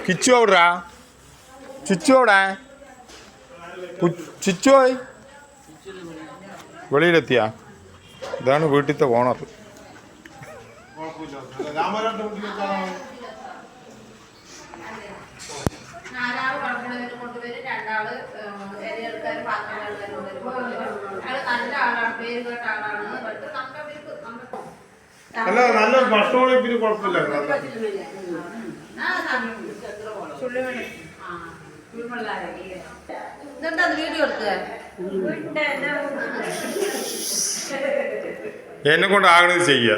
കിച്ചു എവിടാ? ചിച്ചു എവിടെ? ചിച്ചുപോയി വെളിയിലെത്തിയാ? ഇതാണ് വീട്ടിലത്തെ ഓണർ. അല്ല നല്ല ഭക്ഷണം പിന്നെ കുഴപ്പമില്ല. എന്നെ കൊണ്ട് ആകണത് ചെയ്യ.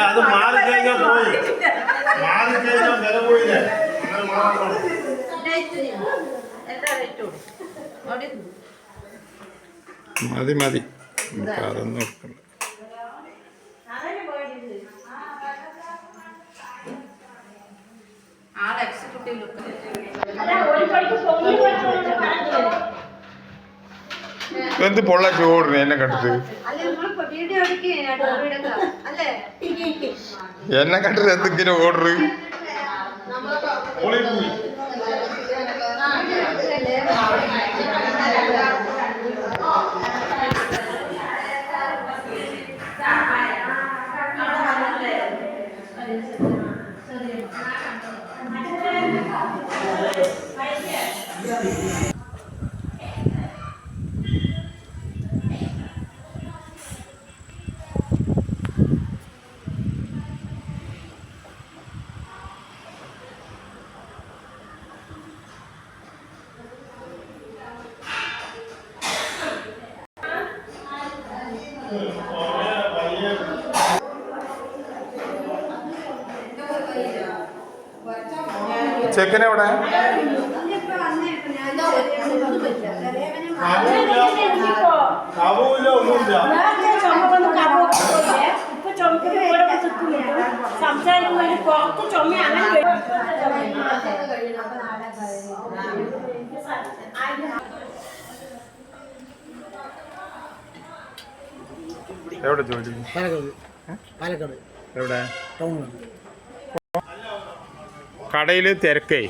അത് മാറി കഴിഞ്ഞാൽ പോയി, മാറി കഴിഞ്ഞാൽ വില പോയില്ലേ. മതി മതി, അതൊന്നും എടുക്കണ്ട. എന്ത് പൊള്ളാച്ച് ഓടുന്നു എന്നെ കണ്ടിട്ട്? എന്നെ കണ്ടിട്ട് എന്തിങ്ങനെ ഓർഡർ? ചെക്കനെവിടെ? എവിടെ ജോലി? പാലക്കാട്. എവിടെ? കടയിൽ തിരക്കേ.